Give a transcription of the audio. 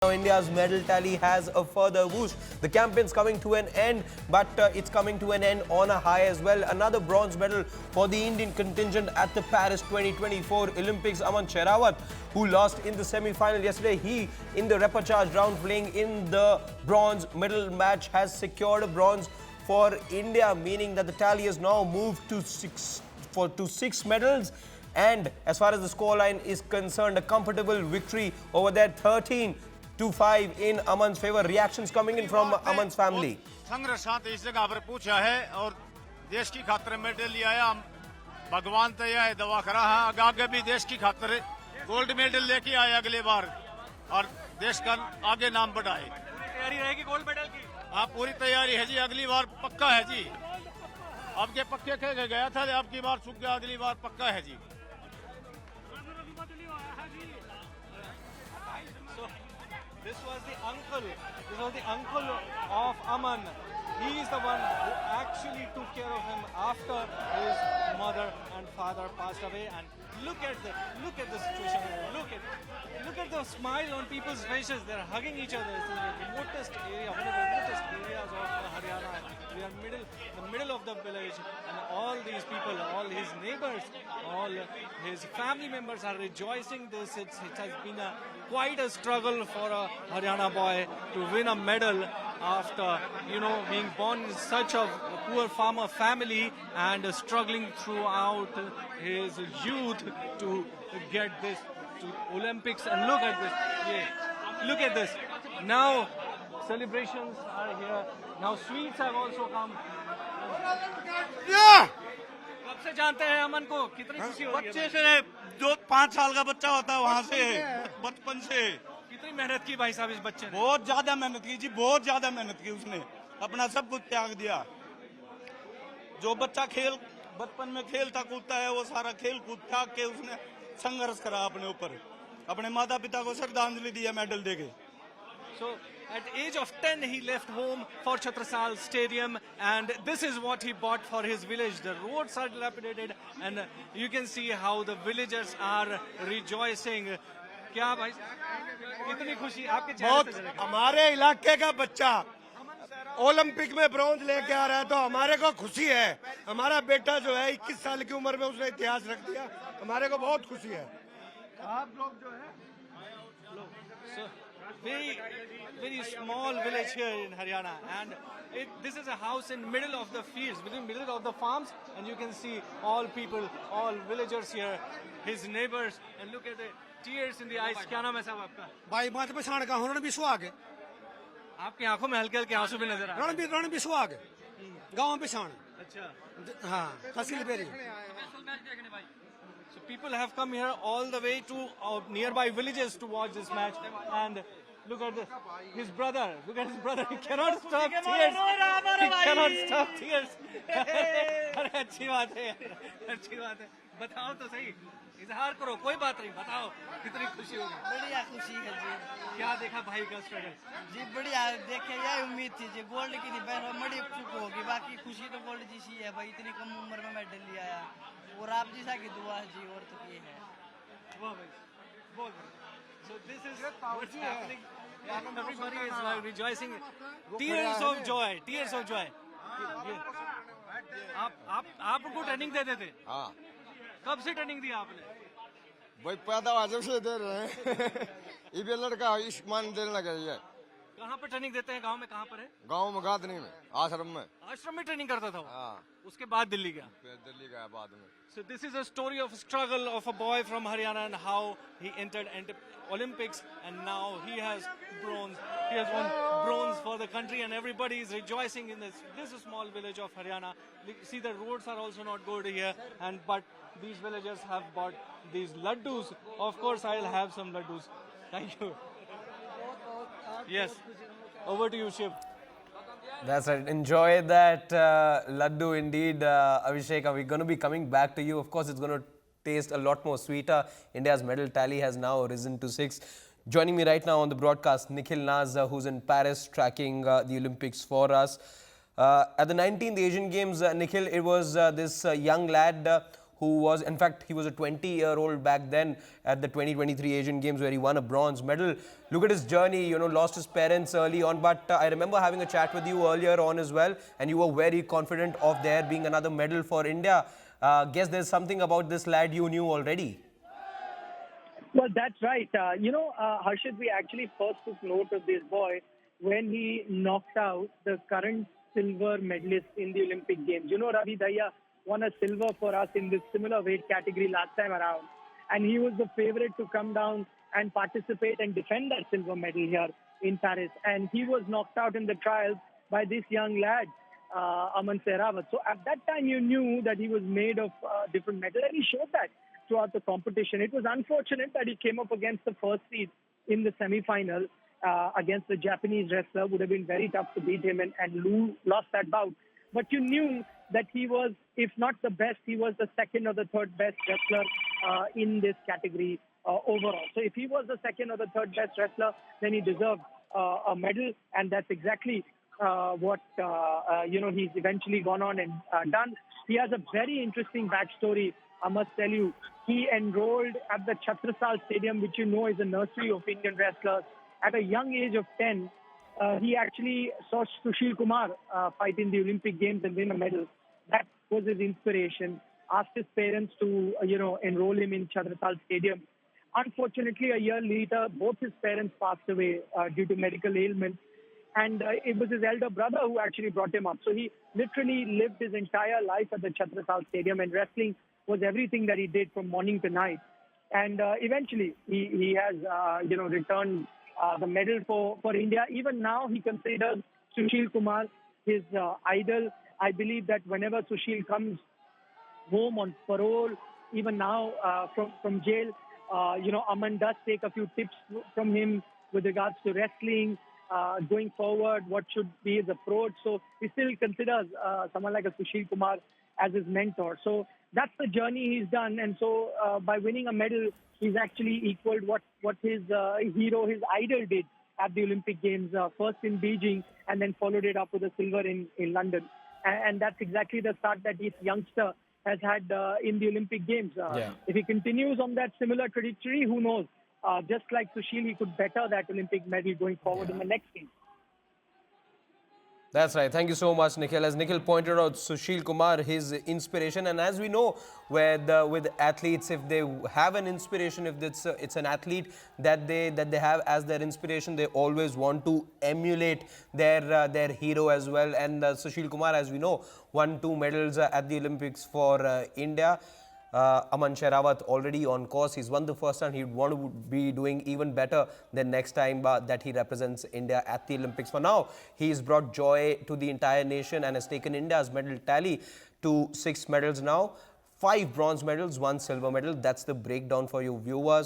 Now India's medal tally has a further boost. The campaign's coming to an end, but it's coming to an end on a high as well. Another bronze medal for the Indian contingent at the Paris 2024 Olympics. Aman Sherawat, who lost in the semi-final yesterday, he in the repechage round playing in the bronze medal match has secured a bronze for India, meaning that the tally has now moved to six medals. And as far as the scoreline is concerned, a comfortable victory over there, 13-5 in Aman's favor. Reactions coming in from Aman's family. संघर्ष साथ इस जगह पर पूछा है और देश की खातिर मेडल लिया है। भगवान तो यह दवा करा है आगे भी देश की खातिर गोल्ड मेडल लेके आए अगले बार और देश का आगे नाम बढ़ाए। तैयारी रहेगी गोल्ड मेडल की? आप पूरी तैयारी है जी, अगली बार पक्का है जी। अब के पक्के के गया था, अब की बार चुक गया, अगली बार पक्का है जी। This was the uncle of Aman. He is the one who actually took care of him after his mother and father passed away. And look at the situation. Look at the smile on people's faces. They're hugging each other. This is the remotest area, one of the remotest areas of Haryana. We are the middle of the village, and all these people, all his neighbors, all his family members are rejoicing this. It has been quite a struggle for a Haryana boy to win a medal after, being born in such a poor farmer family and struggling throughout his youth to get this to Olympics. And look at this. Yeah. Look at this. Now celebrations are here. Now sweets have also come. कब से जानते हैं अमन को? कितनी खुशी हो रही है? बच्चे से जो 5 साल का बच्चा होता है वहाँ से बचपन से। कितनी मेहनत की भाई साहब इस बच्चे ने? बहुत ज्यादा मेहनत की जी, बहुत ज्यादा मेहनत की उसने, अपना सब कुछ त्याग दिया। जो बच्चा बचपन में खेलता कूदता है वो सारा खेल कूद त्याग के उसने संघर्ष करा अपने ऊपर, अपने माता पिता को श्रद्धांजलि दिया मेडल देके। So at age of 10 he left home for Chhatrasal Stadium, and this is what he bought for his village. The roads are dilapidated and you can see how the villagers are rejoicing. क्या भाई कितनी खुशी आपके चेहरे पे झलक? हमारे इलाके का बच्चा ओलंपिक में ब्रॉन्ज लेके आ रहा है तो हमारे को खुशी है। हमारा बेटा जो है 21 साल की उम्र में उसने इतिहास रख दिया, हमारे को बहुत खुशी है। आप लोग जो है very small village here in Haryana, and this is a house in middle of the fields, within middle of the farms, and you can see all people, all villagers here, his neighbors, and look at the tears in the eyes. क्या नाम है साहब आपका? भाई मत पछाण का रण विश्वाग है, आपकी आंखों में हल्के हल्के आंसू भी नजर आ रहे हैं। रण विश्वाग गांव पिछाण। अच्छा हाँ तहसील peri. So people have come here all the way to nearby villages to watch this match, and look at this. His brother. Look at his brother. He cannot stop tears. He cannot stop tears. अरे अच्छी बात है, अच्छी बात है। बताओ तो सही, इजहार करो, कोई बात नहीं, बताओ कितनी खुशी होगी? बढ़िया खुशी है जी। क्या देखा भाई का स्ट्रगल? जी बढ़िया देखे, यही उम्मीद थी जी गोल्ड की थी, पर बड़ी चुप होगी। बाकी खुशी तो गोल्ड जी सी है भाई, इतनी कम उम्र में मेडल लिया है और आप जी सा की दुआ है जी, और तो ये है। वाह भाई, बहुत बढ़िया। So this is what's happening. Everybody is rejoicing. Tears of joy, tears of joy. आप उनको ट्रेनिंग देते थे? हाँ कब से ट्रेनिंग दी आपने? भाई पैदा जब से दे रहे हैं। ये भी लड़का ईमान देने लगा है। कहाँ पे ट्रेनिंग देते हैं? गांव में कहाँ पर है? गांव में गादनी में आश्रम में। आश्रम में ट्रेनिंग करता था वो? हाँ उसके बाद दिल्ली गया? फिर दिल्ली गया बाद में। So this is a story of struggle of a boy from Haryana and how he entered Olympics, and now he has bronze. He has won bronze for the country, and everybody is rejoicing in this. This is a small village of Haryana. See, the roads are also not good here, but these villagers have bought these laddus. Of course, I'll have some laddus. Thank you. Yes. Over to you, Shiv. That's right. Enjoy that laddu indeed, Abhishek. We're going to be coming back to you. Of course, it's going to taste a lot more sweeter. India's medal tally has now risen to 6. Joining me right now on the broadcast, Nikhil Naz, who's in Paris tracking the Olympics for us. At the 19th Asian Games, Nikhil, it was this young lad who was, in fact, he was a 20-year-old back then at the 2023 Asian Games where he won a bronze medal. Look at his journey, you know, lost his parents early on, but I remember having a chat with you earlier on as well, and you were very confident of there being another medal for India. Guess there's something about this lad you knew already. Well, that's right. Harshit, we actually first took note of this boy when he knocked out the current silver medalist in the Olympic Games. You know, Ravi Dahiya won a silver for us in this similar weight category last time around. And he was the favorite to come down and participate and defend that silver medal here in Paris. And he was knocked out in the trials by this young lad, Aman Sehrawat. So at that time, you knew that he was made of different metal, and he showed that throughout the competition. It was unfortunate that he came up against the first seed in the semi-final against the Japanese wrestler. Would have been very tough to beat him, and lost that bout. But you knew that he was, if not the best, he was the second or the third best wrestler in this category overall. So if he was the second or the third best wrestler, then he deserved a medal, and that's exactly what he's eventually gone on and done. He has a very interesting backstory, I must tell you. He enrolled at the Chhatrasal Stadium, which you know is a nursery of Indian wrestlers. At a young age of 10, he actually saw Sushil Kumar fight in the Olympic Games and win a medal. That was his inspiration. Asked his parents to, enroll him in Chhatrasal Stadium. Unfortunately, a year later, both his parents passed away due to medical ailments. And it was his elder brother who actually brought him up. So he literally lived his entire life at the Chhatrasal Stadium, and wrestling was everything that he did from morning to night. And eventually, he has, returned the medal for India. Even now, he considers Sushil Kumar his idol. I believe that whenever Sushil comes home on parole, even now from jail, Aman does take a few tips from him with regards to wrestling, going forward, what should be his approach. So he still considers someone like a Sushil Kumar as his mentor. So that's the journey he's done. And so by winning a medal, he's actually equaled what his hero, his idol did at the Olympic Games, first in Beijing and then followed it up with a silver in London. And that's exactly the start that this youngster has had in the Olympic Games. If he continues on that similar trajectory, who knows? Just like Sushil, he could better that Olympic medal going forward in the next game. That's right. Thank you so much, Nikhil. As Nikhil pointed out, Sushil Kumar, his inspiration. And as we know, with athletes, if they have an inspiration, if it's an athlete that they have as their inspiration, they always want to emulate their hero as well. And Sushil Kumar, as we know, won 2 medals at the Olympics for India. Aman Sehrawat already on course. He's won the first time. He'd want to be doing even better the next time that he represents India at the Olympics. For now, he's brought joy to the entire nation and has taken India's medal tally to 6 medals now. 5 bronze medals, 1 silver medal. That's the breakdown for you viewers.